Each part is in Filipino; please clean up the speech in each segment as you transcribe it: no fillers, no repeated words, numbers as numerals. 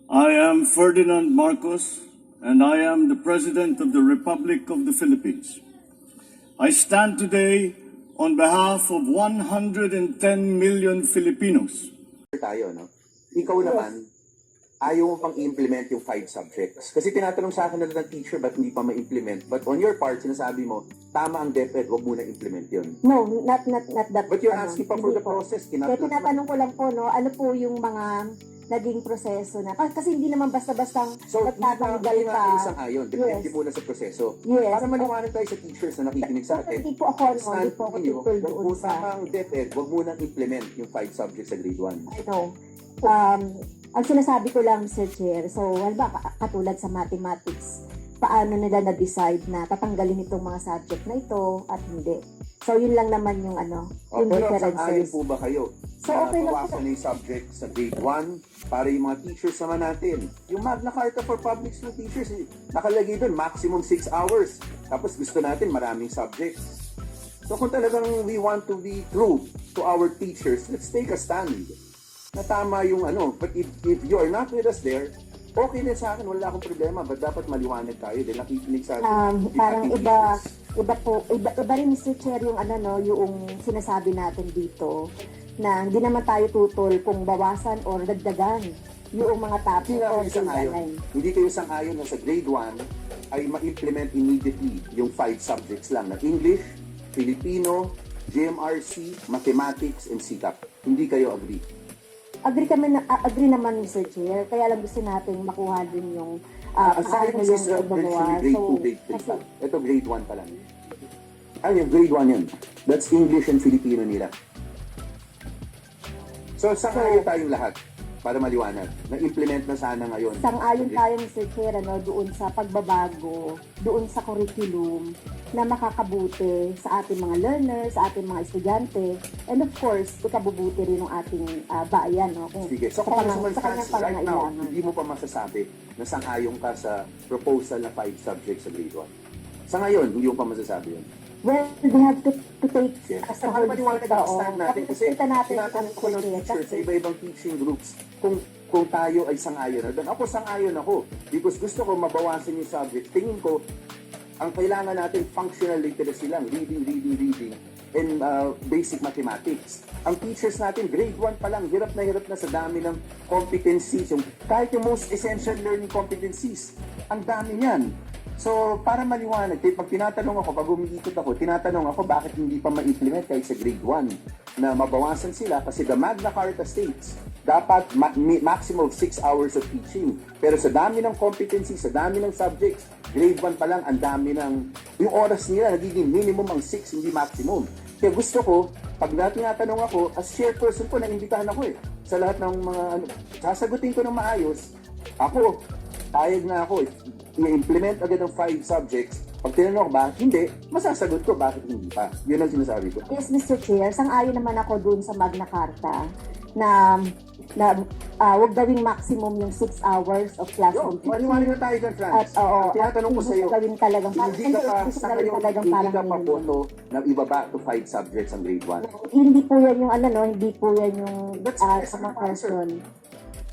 I am Ferdinand Marcos, and I am the President of the Republic of the Philippines. I stand today on behalf of 110 million Filipinos. Tayo, no? Ikaw naman, ayaw mo pang i-implement yung 5 subjects. Kasi tinatanong sa akin na ng teacher, ba't hindi pa ma-implement? But on your part, sinasabi mo, tama ang DepEd, wag mo na implement yun. No, not that. But you're asking pa for the process. Kaya tinatanong ko lang po, no, ano po yung mga naging proseso na. Kasi hindi naman basta-bastang magtatanggal hindi ka. nga sang-ayon. Depende muna sa proseso. Yes. Para maliwanag tayo sa teachers na nakikinig sa atin. Hindi po ako, hindi po ako tungkol doon Kung sa... tama ang DepEd, wag mo nang implement yung 5 subjects sa grade 1. I know. Ang sinasabi ko lang, Mr. Chair, so, ba, katulad sa mathematics, paano nila na-decide na tatanggalin itong mga subject na ito at hindi. So, yun lang naman yung yung Pero differences. sang-ayon po ba kayo? So, okay lang po. Bawasan na yung subject sa grade 1 para yung mga teachers naman natin. Yung Magna Carta for Public School Teachers, nakalagay doon, maximum 6 hours. Tapos gusto natin maraming subjects. So kung talagang we want to be true to our teachers, let's take a stand. Na tama yung but if you are not with us there, okay din sa akin, wala akong problema, but dapat maliwanag tayo dahil nakikinig sa atin. Parang iba rin, Mr. Chair, yung yung sinasabi natin dito na hindi naman tayo tutol kung bawasan or dagdagan yung mga topic or Hindi kayo sang-ayon na sa grade 1 ay ma-implement immediately yung 5 subjects lang na English, Filipino, GMRC, Mathematics, and CTAP. Hindi kayo agree. Agree naman, Mr. Chair. Kaya lang gusto natin makuha din yung grade 2, grade 3 pa. Ito grade 1 pa lang. Yung grade 1 yun. That's English and Filipino nila. So, sang-ayon tayong lahat para maliwanag. Na-implement na sana ngayon. Sang-ayon tayo, Mr. Chair, doon sa pagbabago, doon sa curriculum na makakabuti sa ating mga learners, sa ating mga estudyante, and of course, ikabubuti rin ng ating bayan. No? Sige. So, Congressman Franz, right now, hindi mo pa masasabi na sang-ayon ka sa proposal na 5 subjects sa grade 1. Sa ngayon, hindi mo pa masasabi yun. Well, they have to take as a whole paliwanag ang stand natin. Kasi tinatanong ko ng teacher sa iba-ibang teaching groups kung tayo ay sang-ayon na doon. Ako sang-ayon ako because gusto ko mabawasan yung subject. Tingin ko, ang kailangan natin functional literacy lang. Reading, and basic mathematics. Ang teachers natin, grade 1 pa lang, hirap na sa dami ng competencies. Kahit yung most essential learning competencies, ang dami niyan. So, para maliwanag, pag tinatanong ako, pag umiikot ako, tinatanong ako bakit hindi pa ma-implement kahit sa grade 1 na mabawasan sila kasi the Magna Carta states dapat maximum of 6 hours of teaching. Pero sa dami ng competency, sa dami ng subjects, grade 1 pa lang, ang dami ng, yung oras nila nagiging minimum ang 6, hindi maximum. Kaya gusto ko, pag tinatanong ako, as chairperson ko, naimbitahan ako sa lahat ng mga, sasagutin ko ng maayos, ako, payag na ako i-implement agad ang 5 subjects. Pag tinanong ko ba, hindi, masasagot ko bakit hindi pa. Yun ang sinasabi ko. Yes, Mr. Chair, sang-ayon naman ako dun sa Magna Carta na huwag gawing maximum yung 6 hours of classroom teaching. Maniwala na tayo dyan, Franz. At tinatanong ko sa'yo, gawin talagang hindi ka pa boto na ibaba to 5 subjects ang grade 1. Hindi po yan yung hindi po yan yung sa mga person.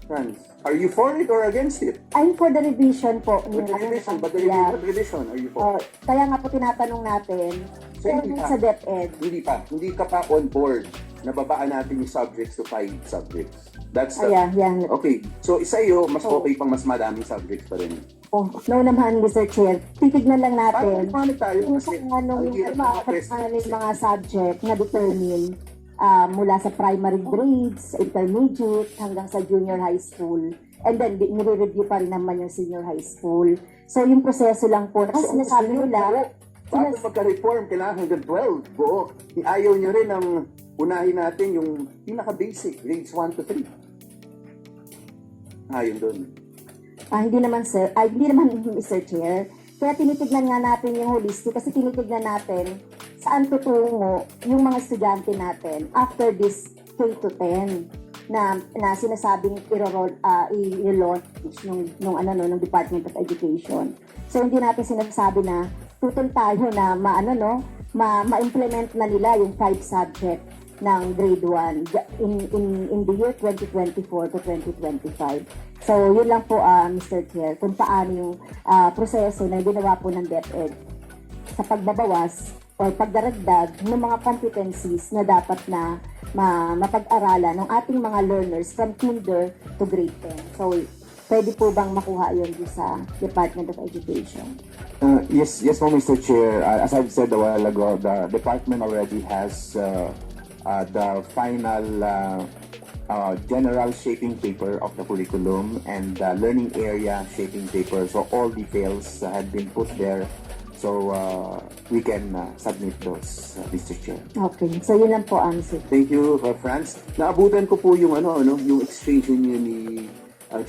Franz, are you for it or against it? I'm for the revision po. But the revision, are you for? Kaya nga po tinatanong natin, So, hindi sa DepEd. Hindi ka pa on board na babaan natin yung subjects to 5 subjects. That's the... Yan. Okay, so isa iyo, mas okay pang mas maraming subjects pa rin. No naman, Mr. Chair. Titignan lang natin paano tayo? kung anong mga subject na determine mula sa primary grades, intermediate, hanggang sa junior high school. And then, nire-review pa rin naman yung senior high school. So, yung proseso lang po. Kasi sinasabi nila, bago magka-reform, kailangan hanggang 12. Buo. Ayaw nyo rin ang unahin natin yung pinaka-basic, grades 1 to 3. Ayun doon. Hindi naman, sir. Hindi naman, Mr. Chair. Kaya tinitignan nga natin yung holistic kasi tinitignan natin saan tutungo yung mga estudyante natin after this K-10 na sinasabing i-launch nung Department of Education. So hindi natin sinasabi na tutol tayo na ma-implement na nila yung 5 subject. ng grade 1 in the year 2024 to 2025. So, yun lang po, Mr. Chair, kung paano yung proseso na ginawa po ng DepEd sa pagbabawas o pagdaragdag ng mga competencies na dapat na mapag-aralan ng ating mga learners from kinder to grade 10. So, pwede po bang makuha yun sa Department of Education? Yes, po, Mr. Chair. As I've said a while ago, the department already has the final general shaping paper of the curriculum and the learning area shaping paper. So all details have been put there. So we can submit those, Mr. Chair. Okay, so yun lang po, answer. Thank you, Franz. Naabutan ko po yung yung exchange niyo ni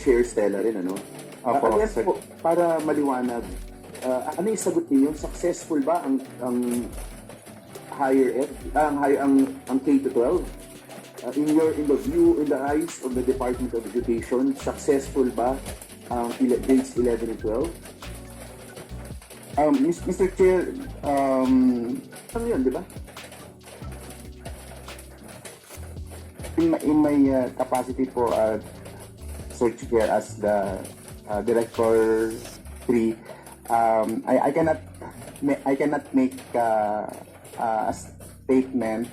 Chair Stella rin, ano? Opo, Yes po, para maliwanag, ano yung sagot niyo? Successful ba ang higher ed, ang K-12? In the view, in the eyes of the Department of Education, successful ba ang grades 11 and 12? Mr. Chair, Ano yun, di ba? in my capacity po, Sir Chair, as the Director 3, I cannot make a statement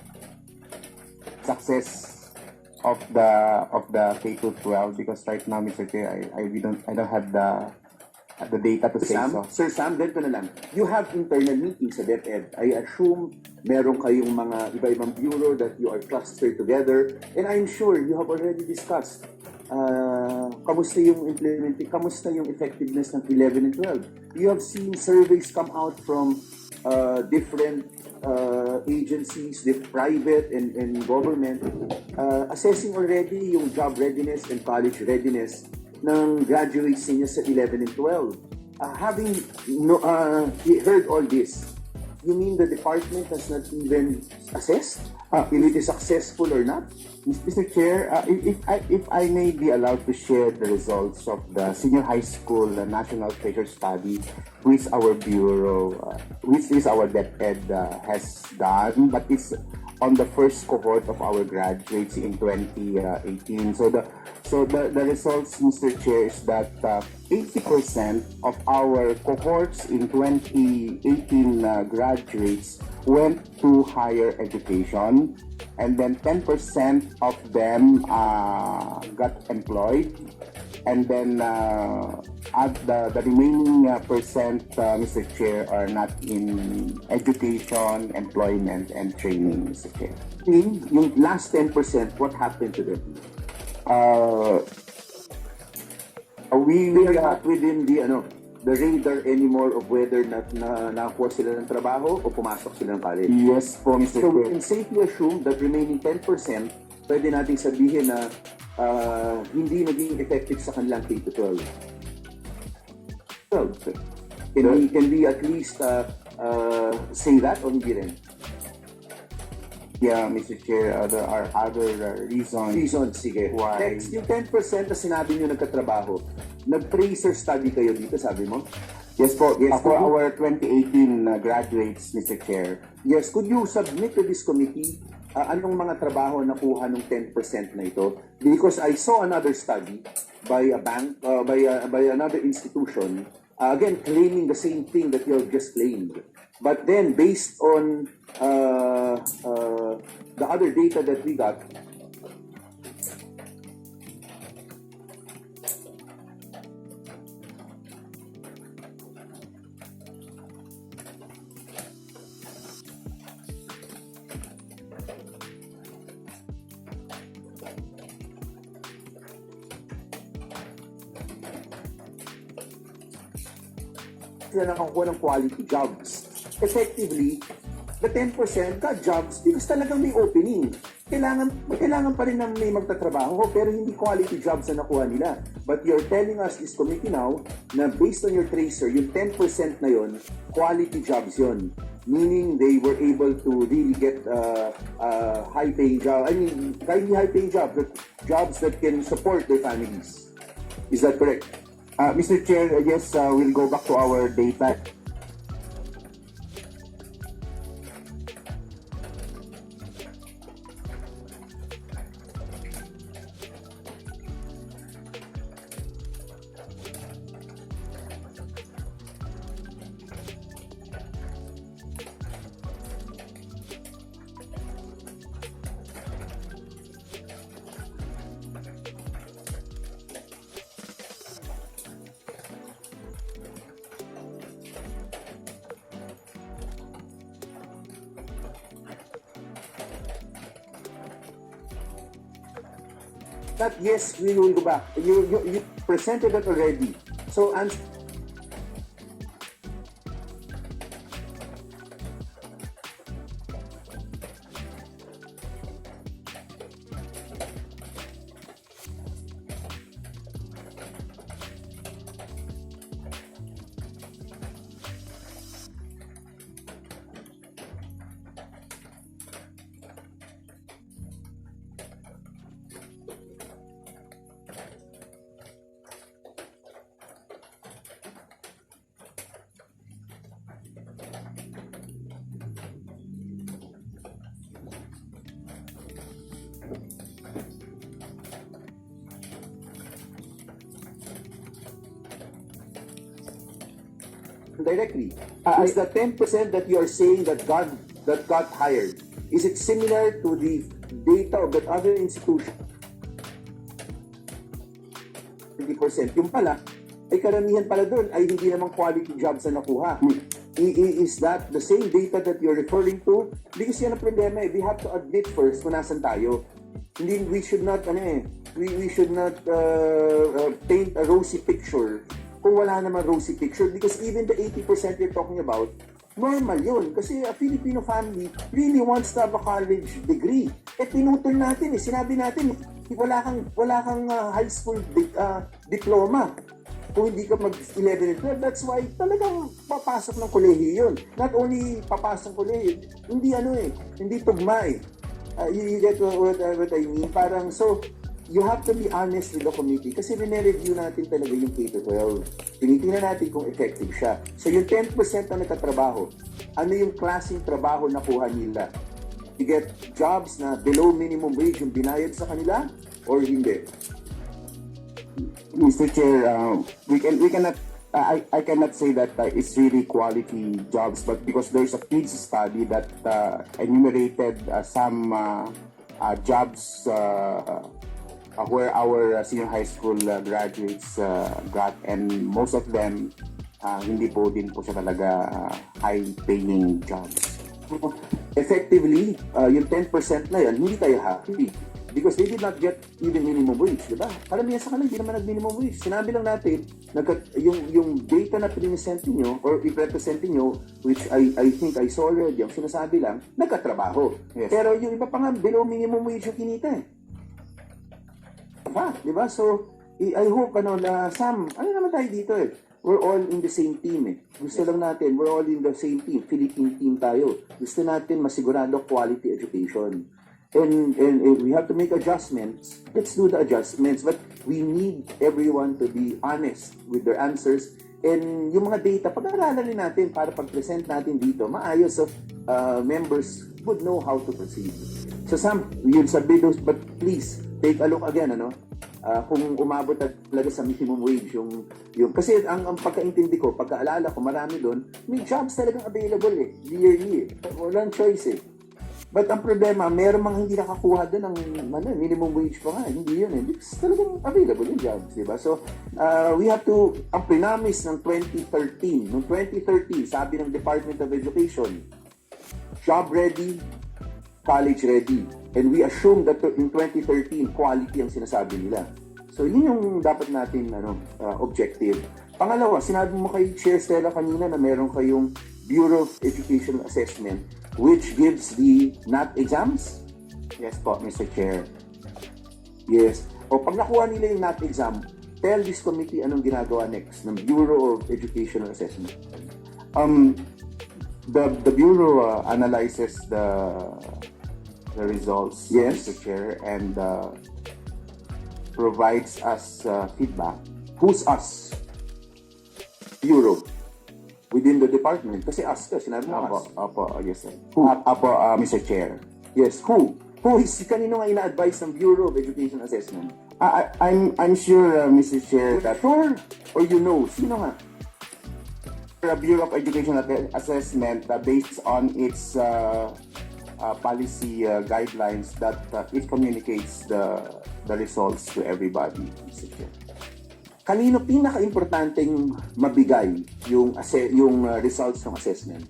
success of the K-12 because right now, Mr. Chair, I don't have the data to say so. Sir Sam, ganito na lang. You have internal meetings sa DepEd. I assume meron kayong mga iba-ibang bureau that you are clustered together. And I'm sure you have already discussed kamusta yung implementing, kamusta yung effectiveness ng 11 and 12. You have seen surveys come out from different agencies, private and government, assessing already yung job readiness and college readiness ng graduates niya sa 11 and 12. Having heard all this, you mean the department has not even assessed if it is successful or not? Mr. Chair, if I may be allowed to share the results of the senior high school national treasure study, which our bureau, which is our DepEd has done, but it's on the first cohort of our graduates in 2018. So the results, Mr. Chair, is that 80% of our cohorts in 2018 graduates went to higher education, and then 10% of them got employed, and then the remaining percent, Mr. Chair, are not in education, employment, and training, Mr. Chair. Yung last 10%, what happened to them? We They are not within the radar anymore of whether nakakuha sila ng trabaho o pumasok sila ng college. yes po, Mr. So we Chair. can safely assume that remaining 10%, pwede nating sabihin na hindi naging effective sa kanilang K-12. Can we at least say that o hindi rin? Yeah, Mr. Chair, there are other reasons. Sige. Why? Next, yung 10% na sinabi nyo nagkatrabaho, nag-tracer study kayo dito, sabi mo? Yes po, Yes, for could you- our 2018 graduates, Mr. Chair. Yes, could you submit to this committee anong mga trabaho nakuha ng 10% na ito? Because I saw another study by a bank, by another institution, again, claiming the same thing that you have just claimed. But then, based on the other data that we got, sila nakakuha ng quality jobs. Effectively, the 10% got jobs because talagang may opening. Kailangan pa rin na may magtatrabaho pero hindi quality jobs na nakuha nila. But you're telling us, this committee now, na based on your tracer, yung 10% na yon, quality jobs yon. Meaning they were able to really get high-paying jobs. I mean, kahit hindi high-paying jobs, but jobs that can support their families. Is that correct? Mr. Chair, yes, we'll go back to our data. That yes, we will go back. You presented that already. So, directly, is the 10% that you are saying that got hired, is it similar to the data of that other institution? 20%. Yung pala, ay karamihan pala doon ay hindi namang quality jobs na nakuha. Is that the same data that you're referring to? Because yan ang problema eh. We have to admit first kung nasan tayo. Hindi, we should not, we should not paint a rosy picture kung wala naman rosy picture, because even the 80% you're talking about, normal yun. Kasi a Filipino family really wants to have a college degree. Eh, pinutol natin eh. Sinabi natin, wala kang high school diploma. Kung hindi ka mag-11 and 12, that's why talagang papasok ng kolehiyo yun. Not only papasok ng kolehiyo, hindi tugma eh. You get what I mean? Parang, so, you have to be honest with the committee kasi review natin talaga yung K-12. Tinitingnan natin kung effective siya. So yung 10% na nagtatrabaho, ano yung klaseng trabaho na kuha nila? You get jobs na below minimum wage yung binayad sa kanila or hindi? Mr. Chair, we cannot. I cannot say that it's really quality jobs, but because there's a PIDS study that enumerated some jobs where our senior high school graduates got, and most of them hindi po din po siya talaga high-paying jobs. Effectively, yung 10% na yan, hindi tayo happy. Because they did not get even minimum wage, di ba? Karamihan sa kanila, hindi naman nag-minimum wage. Sinabi lang natin, yung data na present niyo or i-represent niyo, which I think I saw already, yung sinasabi lang, nagkatrabaho. Yes. Pero yung iba pa nga, below minimum wage yung kinita eh. Di ba? So, I hope, na Sam, ano naman tayo dito eh? We're all in the same team eh. Gusto lang natin, we're all in the same team. Philippine team tayo. Gusto natin masigurado quality education. And we have to make adjustments. Let's do the adjustments. But we need everyone to be honest with their answers. And yung mga data, pag-aaralan din natin para pag-present natin dito, maayos so members would know how to proceed. So Sam, you'll submit those, but please, take a look again, kung umabot talaga sa minimum wage, yung kasi ang pagkaintindi ko, pagkaalala ko, marami doon, may jobs talagang available eh, yearly eh. Walang choice eh. But ang problema, meron mga hindi nakakuha doon ng minimum wage pa nga. Hindi yun eh. Because talagang available yung jobs, di ba? So, we have to, ang prinamis ng 2013, noong 2013, sabi ng Department of Education, job ready, college ready. And we assume that in 2013, quality ang sinasabi nila. So, yun yung dapat natin objective. Pangalawa, sinabi mo kay Chair Stella kanina na meron kayong Bureau of Educational Assessment which gives the NAT exams? Yes po, Mr. Chair. Yes. O pag nakuha nila yung NAT exam, tell this committee anong ginagawa next ng Bureau of Educational Assessment. The Bureau analyzes the results, Yes. Mr. Chair, and provides us feedback. Who's us? Bureau. Within the department. Kasi us ka, sinabi mo us. Opo, yes sir. Who? Mr. Chair. Yes, who? Who is, kanino nga ina-advise ng Bureau of Education Assessment? I'm sure, Mr. Chair, that Sure? Or you know? Sino nga? the Bureau of Education Assessment based on its policy guidelines that it communicates the results to everybody, Mr. Chair. Kanino pinaka-importanteng mabigay yung results ng assessment?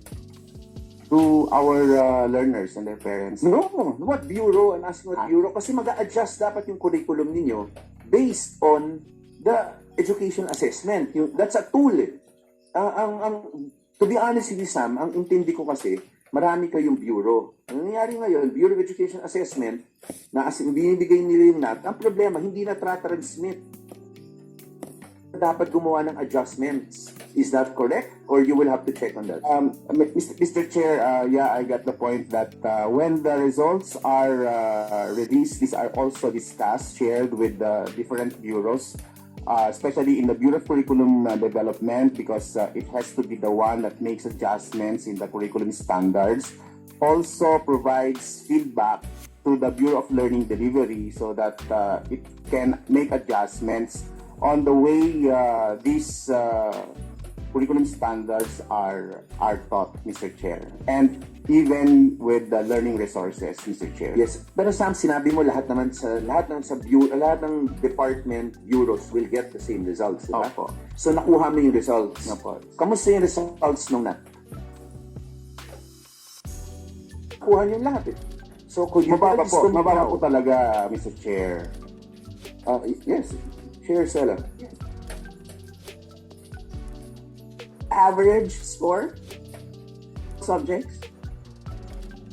to our learners and their parents? No, what bureau? I'm asking what bureau. Kasi mag-a-adjust dapat yung curriculum ninyo based on the education assessment. That's a tool. To be honest with you, Sam, ang intindi ko kasi, marami kayong bureau. Ang nangyari ngayon, Bureau of Education Assessment, na binibigay nila yung NAT, ang problema, hindi na tra-transmit. Dapat gumawa ng adjustments. Is that correct? Or you will have to check on that? Mr. Chair, yeah, I got the point that when the results are released, these are also discussed, shared with the different bureaus, especially in the Bureau of Curriculum Development, because it has to be the one that makes adjustments in the curriculum standards. Also provides feedback to the Bureau of Learning Delivery so that it can make adjustments on the way these curriculum standards are taught, Mr. Chair. And even with the learning resources, Mr. Chair. Yes. Pero Sam, sinabi mo lahat ng department bureaus will get the same results, di ba? Opo. So nakuha mo yung results. Opo. Kamusta yung results nung NAT? Nakuha niyo yung lahat eh. So could you Mababa po, now? mababa po talaga, Mr. Chair. Yes. Share, Sela. Average score subjects.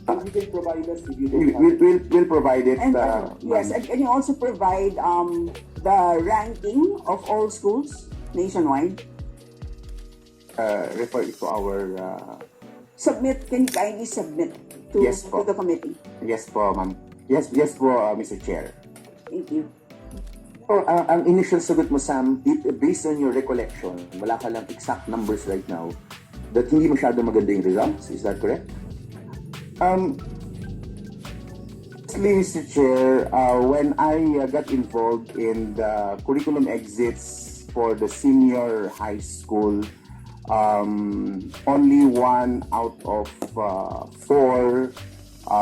You can provide us if you don't have. We'll provide it. And yes, and can you also provide the ranking of all schools nationwide? Refer it to our. Submit, can you kindly submit to, Yes, po. to the committee? Yes po, ma'am. Yes po, Mr. Chair. Thank you. Ang initial sagot mo, Sam, based on your recollection, wala ka lang exact numbers right now, that hindi masyado maganda yung results. Is that correct? Honestly, Mr. Chair, when I got involved in the curriculum exits for the senior high school, only 1 out of 4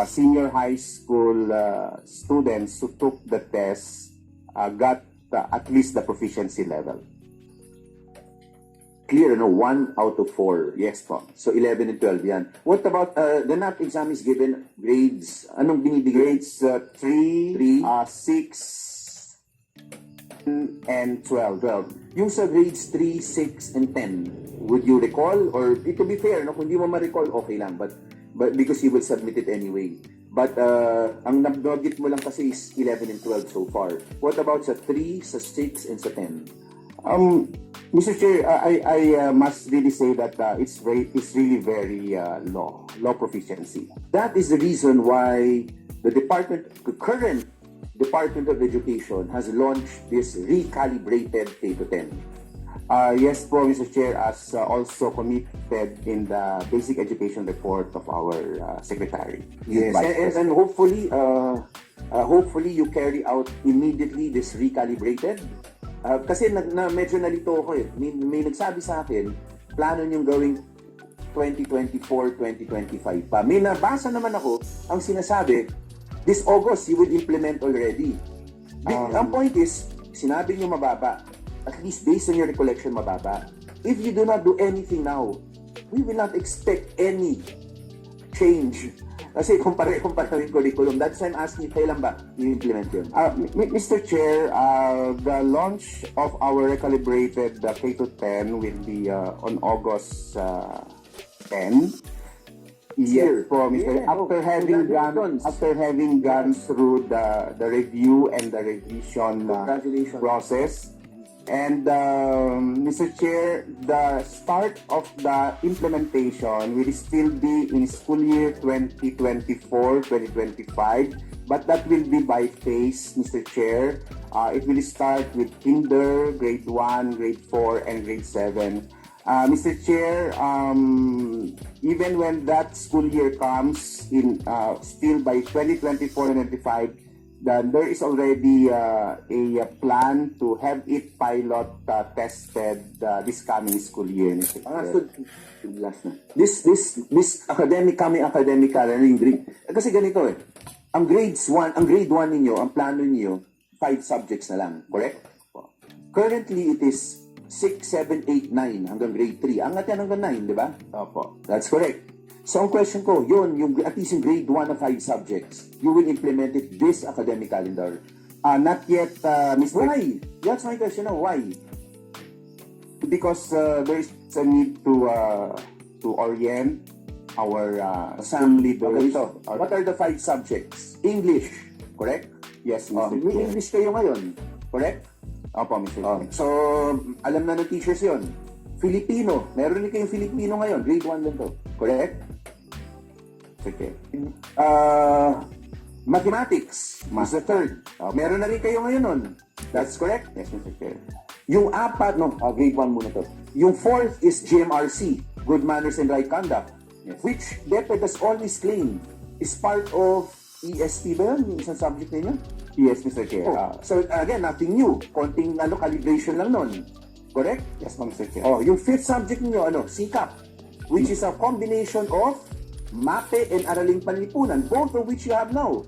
senior high school students who took the test got at least the proficiency level. Clear, no? 1 out of 4. Yes po. So 11 and 12 yan. What about the NAT exam is given grades? Anong binibigay? Grades 3, 6, and 12. Yung sa grades 3, 6, and 10, would you recall? Or, to be fair, no, kung di mo ma-recall, okay lang. But because you will submit it anyway. But ang nabdogit mo lang kasi is 11 and 12 so far. What about sa 3, sa 6, and sa 10? Mr. Chair, I must really say that it's really very low proficiency. That is the reason why the current Department of Education has launched this recalibrated K-10. Yes po, Mr. Chair, as also committed in the basic education report of our secretary. Yes, and hopefully you carry out immediately this recalibrated. Kasi medyo nalito ako eh. May nagsabi sa akin, plano niyong gawing 2024, 2025 pa. May nabasa naman ako, ang sinasabi, this August you will implement already. Ang point is, sinabi niyo mababa. At least based on your recollection, mababa. If you do not do anything now, we will not expect any change. Kasi kumpara yung curriculum. That's why I'm asking, kailan ba i-implement yun? Mr. Chair, the launch of our recalibrated K-10 will be on August 10. Yes po, Mr. Yeah. After having gone through the review and the revision Congratulations. process. And Mr. Chair, the start of the implementation will still be in school year 2024-2025, but that will be by phase, Mr. Chair. It will start with kinder, grade 1, grade 4, and grade 7. Mr. Chair, even when that school year comes in still by 2024-2025, there is already a plan to have it pilot tested this coming school year. So, last na. This academic calendar yung grade. Kasi ganito eh. Ang grade 1 ninyo, ang plano niyo 5 subjects na lang, correct? Currently it is 6, 7, 8, 9 hanggang grade 3. Angat yan hanggang 9, di ba? Opo. That's correct. So ang question ko, yun, yung, at least yung grade 1 of 5 subjects, you will implement it this academic calendar. Not yet, Mr. Why? That's my question now. Why? Because there is a need to orient our school leaders. Okay, so, what are the 5 subjects? English, correct? Yes, Oh, Mr. may Chair. English kayo ngayon, correct? Opo, Mr. Oh, Chair. so, alam na ng teachers yon. Filipino, meron din kayong Filipino ngayon, grade 1 din to, correct? Okay. Mathematics is the third. Meron na rin kayo ngayon nun. That's correct? Yes, Mr. Chair. Yung apat, no, grade 1 muna to. Yung fourth is GMRC, Good Manners and Right Conduct, Yes. which DepEd has always claimed is part of ESP ba yun? Yung isang subject ninyo? Yes, Mr. Chair. So again, nothing new. Konting calibration lang nun. Correct? Yes, Mr. Chair. Oh, yung fifth subject niyo ano, SICAP, which is a combination of MAPE and Araling Panlipunan, both of which you have now.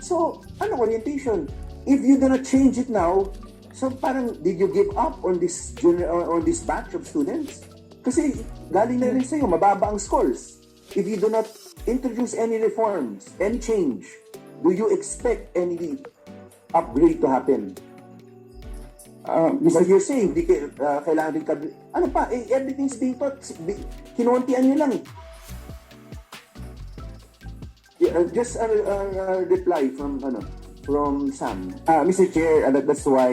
So, ano orientation? If you gonna change it now, so parang did you give up on this on this batch of students? Kasi galing na rin sa'yo, mababa ang scores. If you do not introduce any reforms, any change, do you expect any upgrade to happen? Because you're saying, di kailangan rin ano pa, everything's being taught, kinuntian nyo lang eh. Yeah, just a reply from Sam. Mr. Chair, that's why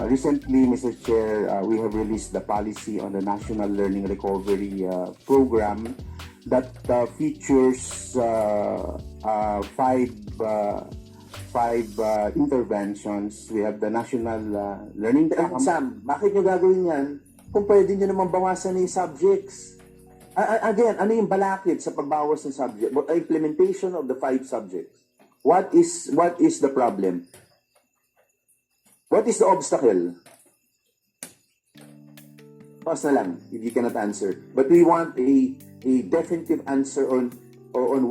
recently, Mr. Chair, we have released the policy on the National Learning Recovery Program that features five interventions. We have the National Learning Program. Sam, bakit nyo gagawin yan kung pwede nyo naman bawasan na yung subjects? Again, ano yung balakid sa pagbawas ng subject? Implementation of the 5 subjects. What is the problem? What is the obstacle? Pause na lang, if you cannot answer. But we want a definitive answer on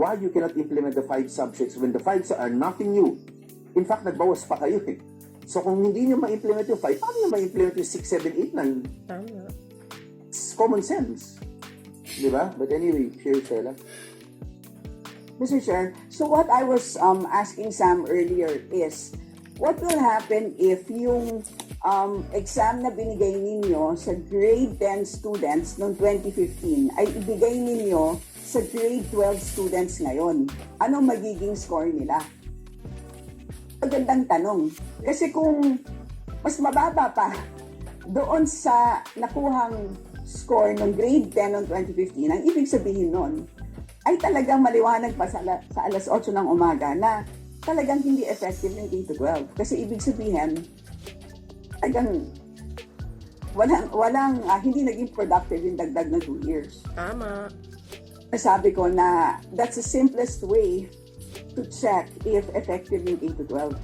why you cannot implement the 5 subjects when the 5 are nothing new. In fact, nagbawas pa kayo eh. So kung hindi nyo ma-implement yung 5, paano nyo ma-implement yung 6, 7, 8, 9? Tama. It's common sense. Di ba? But anyway, share Stella. Mr. Chair, so what I was asking Sam earlier is, what will happen if yung exam na binigay ninyo sa grade 10 students noong 2015 ay ibigay ninyo sa grade 12 students ngayon? Ano magiging score nila? Magandang tanong. Kasi kung mas mababa pa doon sa nakuhang score ng grade 10 noong 2015, ang ibig sabihin nun ay talagang maliwanag pa sa alas 8 ng umaga na talagang hindi effective yung K-12. Kasi ibig sabihin, talagang hindi naging productive yung dagdag na 2 years. Tama. Sabi ko na that's the simplest way to check if effective yung K-12.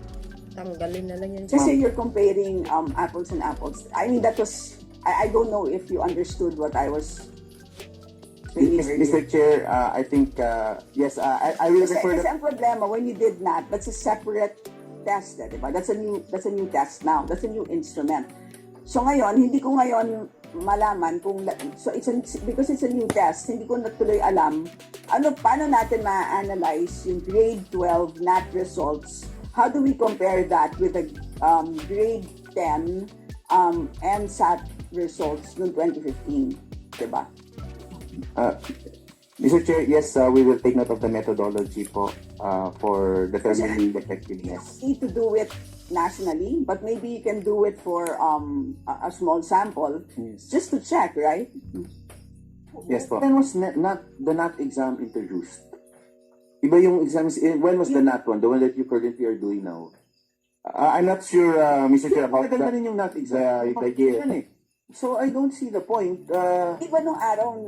Tanggalin na lang yan. Kasi you're comparing apples and apples. I mean, that was, I don't know if you understood what I was saying earlier. Mr. Chair, I think, yes, I will refer Kasi ang problema, when you did not, that's a separate test, diba? That's a new test now. That's a new instrument. So ngayon, hindi ko ngayon malaman kung, because it's a new test, hindi ko natuloy alam, paano natin ma-analyze yung grade 12 NAT results. How do we compare that with the grade 10 NSAT results noong 2015? Diba? Mr. Chair, yes, we will take note of the methodology po for determining the effectiveness. You need to do it nationally, but maybe you can do it for a small sample, just to check, right? Yes po. When was the NAT exam introduced? Iba yung exam, when was the NAT one? The one that you currently are doing now? I'm not sure, Mr. Chair, about Matagal na rin yung NAT exam. the year. Yan eh. So I don't see the point. Di ba nung araw,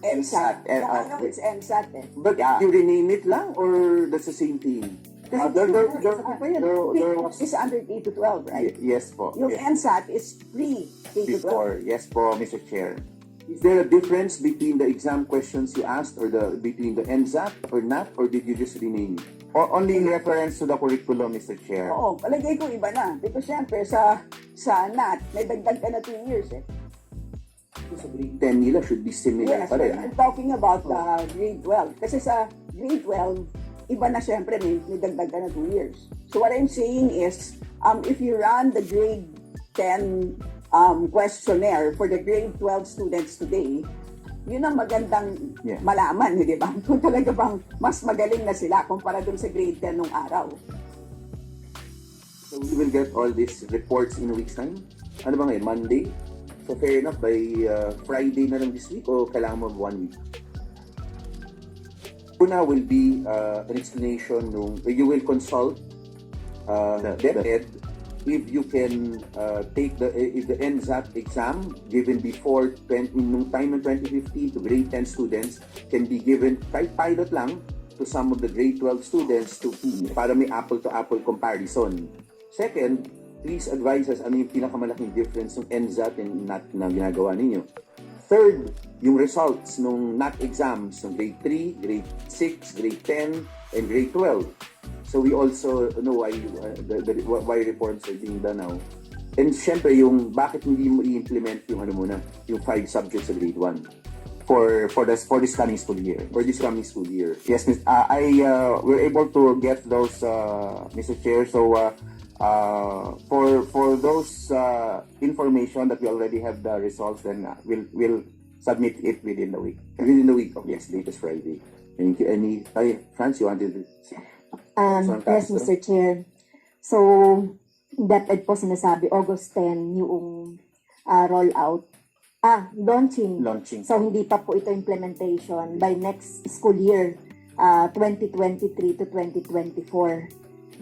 NSAT? NSAT, Nung araw, it's NSAT eh. But you rename it lang or that's the same thing? There was, It's under K-12, right? yes po. Yung Yes. NSAT is pre-K-12. Before, yes po, Mr. Chair. Is there a difference between the exam questions you asked or between the NSAT or NAT, or did you just rename it? Only in reference to the curriculum, Mr. Chair. Oo, palagay ko iba na. Because syempre, sa NAT, may dagdag ka na 2 years eh. Sa grade 10 nila should be similar Yes, pa but rin. I'm talking about grade 12. Kasi sa grade 12, iba na syempre, may dagdag ka na 2 years. So what I'm saying is, if you run the grade 10 questionnaire for the grade 12 students today, yun ang magandang Yeah. malaman, di ba? Kung talaga bang mas magaling na sila kumpara dun sa grade 10 nung araw. So we will get all these reports in a week's time. Ano ba ngayon? Monday? So fair enough, by Friday na lang this week o kailangan mo 1 week? Una will be an explanation nung you will consult DepEd if you can take the NZAT exam given before nung time ng 2015 to grade 10 students can be given kahit pilot lang to some of the grade 12 students para may apple-to-apple comparison. Second, please advise us ano yung pinakamalaking difference ng NZAT and NAT na ginagawa ninyo. Third, yung results ng NAT exams ng grade 3, grade 6, grade 10, and grade 12. So we also know why reforms are being done now. And syempre, yung bakit hindi mo i-implement yung yung 5 subjects sa grade 1 For this coming school year. for this coming school year. Yes, we're able to get those, Mr. Chair. So for those information that we already have the results, then we'll submit it within the week. Within the week of yes, latest Friday. Thank you. Franz, you wanted to Yes, Mr. Chair. So, DepEd po sinasabi, August 10, yung rollout. Launching. So, hindi pa po ito implementation by next school year, 2023 to 2024.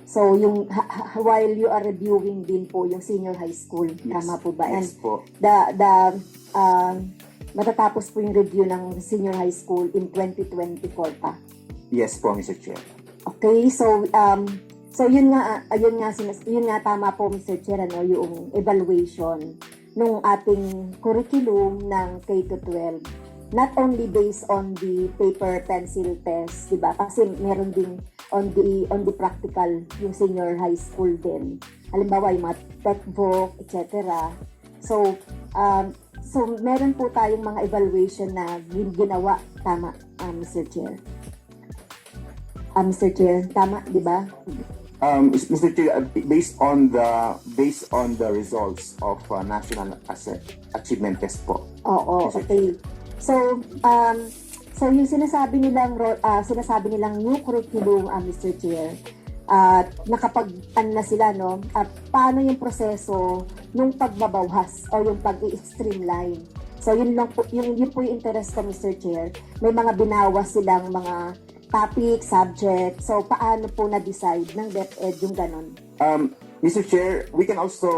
So, yung while you are reviewing din po yung senior high school, tama po ba? Yes po. Matatapos po yung review ng senior high school in 2024 pa. Yes po, Mr. Chair. Okay, so yun nga tama po Mr. Chair, yung evaluation nung ating curriculum ng K-12, not only based on the paper pencil test, di ba? Kasi meron ding on the practical yung senior high school din. Halimbawa yung mga textbook, etc. So meron po tayong mga evaluation na ginawa, tama, Mr. Chair. Mr. Chair, tama, di ba? Mr. Chair, based on the results of National Achievement Test po. Oo, okay. So yung sinasabi nilang new curriculum, Mr. Chair, nakapag-an na sila, no? Paano yung proseso nung pagbabawhas o yung pag-i-streamline? So yun po yung interest ko, Mr. Chair. May mga binawas silang mga topic, subject. So, paano po na-decide ng DepEd yung ganon? Mr. Chair, we can also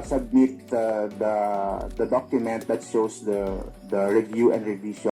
submit the document that shows the review and revision